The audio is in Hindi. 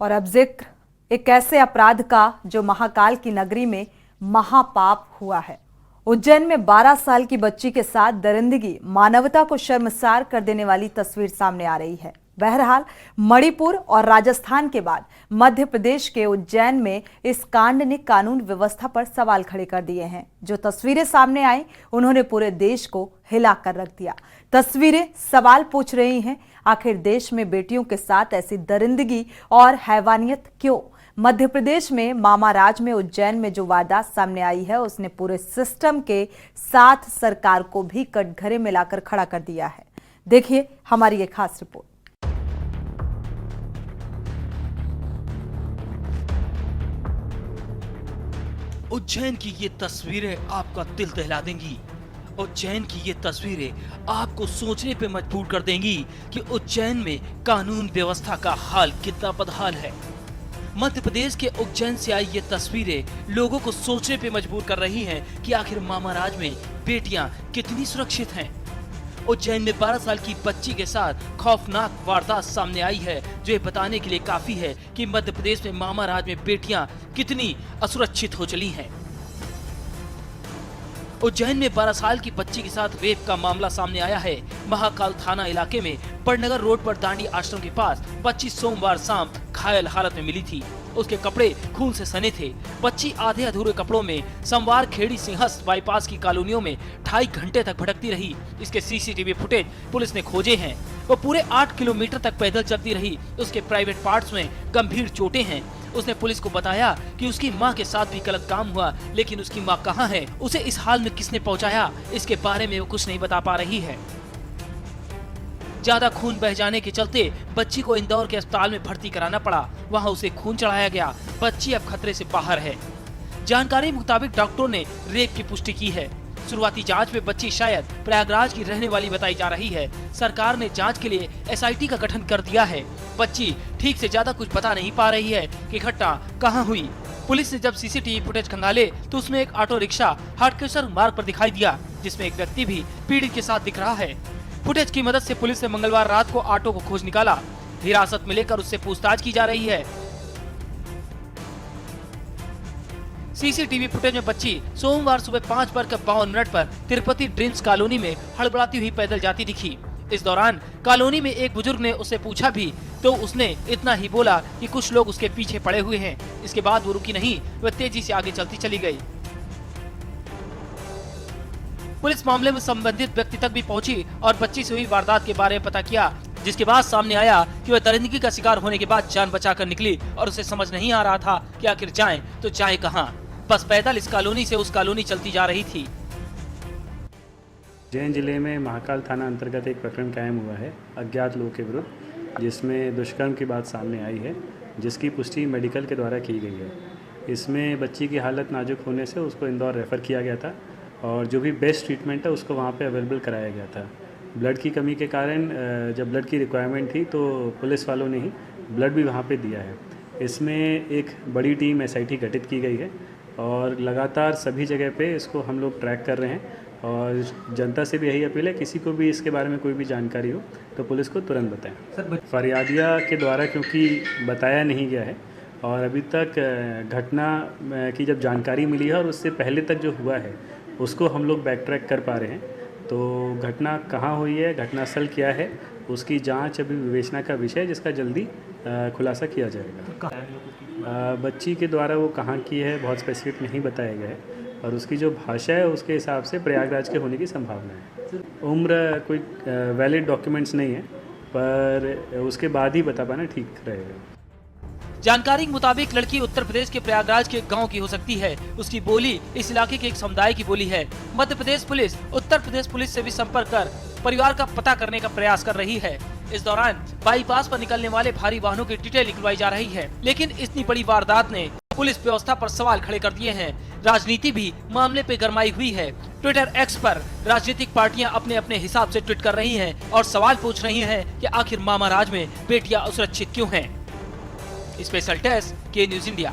और अब जिक्र एक ऐसे अपराध का जो महाकाल की नगरी में महापाप हुआ है। उज्जैन में 12 साल की बच्ची के साथ दरिंदगी मानवता को शर्मसार कर देने वाली तस्वीर सामने आ रही है। बहरहाल मणिपुर और राजस्थान के बाद मध्य प्रदेश के उज्जैन में इस कांड ने कानून व्यवस्था पर सवाल खड़े कर दिए हैं। जो तस्वीरें सामने आई उन्होंने पूरे देश को हिला कर रख दिया। तस्वीरें सवाल पूछ रही हैं, आखिर देश में बेटियों के साथ ऐसी दरिंदगी और हैवानियत क्यों? मध्य प्रदेश में मामाराज में उज्जैन में जो वारदात सामने आई है उसने पूरे सिस्टम के साथ सरकार को भी कटघरे में लाकर खड़ा कर दिया है। देखिए हमारी एक खास रिपोर्ट। उज्जैन की ये तस्वीरें आपका दिल दहला देंगी। उज्जैन की ये तस्वीरें आपको सोचने पे मजबूर कर देंगी कि उज्जैन में कानून व्यवस्था का हाल कितना बदहाल है। मध्य प्रदेश के उज्जैन से आई ये तस्वीरें लोगों को सोचने पे मजबूर कर रही हैं कि आखिर मामाराज में बेटियां कितनी सुरक्षित हैं। उज्जैन में 12 साल की बच्ची के साथ खौफनाक वारदात सामने आई है, जो ये बताने के लिए काफी है कि मध्य प्रदेश में मामाराज में बेटियां कितनी असुरक्षित हो चली हैं। उज्जैन में 12 साल की बच्ची के साथ रेप का मामला सामने आया है। महाकाल थाना इलाके में पड़नगर रोड पर दांडी आश्रम के पास बच्ची सोमवार शाम घायल हालत में मिली थी। उसके कपड़े खून से सने थे। बच्ची आधे अधूरे कपड़ों में समवार खेड़ी सिंहस्थ बाईपास की कॉलोनियों में 2.5 घंटे तक भटकती रही। इसके सीसीटीवी फुटेज पुलिस ने खोजे हैं। वो पूरे 8 किलोमीटर तक पैदल चलती रही। उसके प्राइवेट पार्ट्स में गंभीर चोटें हैं। उसने पुलिस को बताया कि उसकी मां के साथ भी गलत काम हुआ, लेकिन उसकी मां कहां है, उसे इस हाल में किसने पहुंचाया, इसके बारे में वो कुछ नहीं बता पा रही है। ज्यादा खून बह जाने के चलते बच्ची को इंदौर के अस्पताल में भर्ती कराना पड़ा। वहां उसे खून चढ़ाया गया। बच्ची अब खतरे से बाहर है। जानकारी मुताबिक डॉक्टरों ने रेप की पुष्टि की है। शुरुआती जांच में बच्ची शायद प्रयागराज की रहने वाली बताई जा रही है। सरकार ने जांच के लिए एसआईटी का गठन कर दिया है। बच्ची ठीक से ज्यादा कुछ बता नहीं पा रही है कि घटना कहां हुई। पुलिस ने जब सीसीटीवी फुटेज खंगाले तो उसमें एक ऑटो रिक्शा हटकेसर मार्ग पर दिखाई दिया, जिसमें एक व्यक्ति भी पीड़ित के साथ दिख रहा है। फुटेज की मदद से पुलिस ने मंगलवार रात को ऑटो को खोज निकाला। हिरासत में लेकर उससे पूछताछ की जा रही है। सीसीटीवी फुटेज में बच्ची सोमवार सुबह 5:52 पर तिरुपति ड्रीम्स कॉलोनी में हड़बड़ाती हुई पैदल जाती दिखी। इस दौरान कॉलोनी में एक बुजुर्ग ने उससे पूछा भी तो उसने इतना ही बोला कि कुछ लोग उसके पीछे पड़े हुए हैं। इसके बाद वो रुकी नहीं, वह तेजी से आगे चलती चली गई। पुलिस मामले में संबंधित व्यक्ति तक भी पहुंची और बच्ची से हुई वारदात के बारे में पता किया, जिसके बाद सामने आया कि वह दरिंदगी का शिकार होने के बाद जान बचाकर निकली और उसे समझ नहीं आ रहा था कि आखिर जाएं तो जाए कहां। बस पैदल इस कॉलोनी से उस कॉलोनी चलती जा रही थी। उज्जैन जिले में महाकाल थाना अंतर्गत एक प्रकरण कायम हुआ है अज्ञात लोगों के विरुद्ध, जिसमें दुष्कर्म की बात सामने आई है, जिसकी पुष्टि मेडिकल के द्वारा की गई है। इसमें बच्ची की हालत नाजुक होने से उसको इंदौर रेफ़र किया गया था और जो भी बेस्ट ट्रीटमेंट है उसको वहाँ पे अवेलेबल कराया गया था। ब्लड की कमी के कारण जब ब्लड की रिक्वायरमेंट थी तो पुलिस वालों ने ही ब्लड भी वहाँ पे दिया है। इसमें एक बड़ी टीम एसआईटी गठित की गई है और लगातार सभी जगह पे इसको हम लोग ट्रैक कर रहे हैं और जनता से भी यही अपील है, किसी को भी इसके बारे में कोई भी जानकारी हो तो पुलिस को तुरंत बताएं। फरियादिया के द्वारा क्योंकि बताया नहीं गया है और अभी तक घटना की जब जानकारी मिली है और उससे पहले तक जो हुआ है उसको हम लोग बैक ट्रैक कर पा रहे हैं। तो घटना कहाँ हुई है, घटनास्थल क्या है, उसकी जांच अभी विवेचना का विषय है, जिसका जल्दी खुलासा किया जाएगा। बच्ची के द्वारा वो कहाँ की है बहुत स्पेसिफिक नहीं बताया गया है और उसकी जो भाषा है उसके हिसाब से प्रयागराज के होने की संभावना है। उम्र कोई वैलिड डॉक्यूमेंट्स नहीं है, पर उसके बाद ही बता पाना ठीक रहेगा। जानकारी के मुताबिक लड़की उत्तर प्रदेश के प्रयागराज के गांव की हो सकती है। उसकी बोली इस इलाके के एक समुदाय की बोली है। मध्य प्रदेश पुलिस उत्तर प्रदेश पुलिस से भी संपर्क कर परिवार का पता करने का प्रयास कर रही है। इस दौरान बाईपास पर निकलने वाले भारी वाहनों की डिटेल निकलवाई जा रही है, लेकिन इतनी बड़ी वारदात ने पुलिस व्यवस्था पर सवाल खड़े कर दिए हैं। राजनीति भी मामले पे गरमाई हुई है। ट्विटर एक्स पर राजनीतिक पार्टियां अपने अपने हिसाब से ट्वीट कर रही हैं और सवाल पूछ रही हैं कि आखिर मामाराज में बेटियां असुरक्षित क्यों हैं। स्पेशल डेस्क के न्यूज़ इंडिया।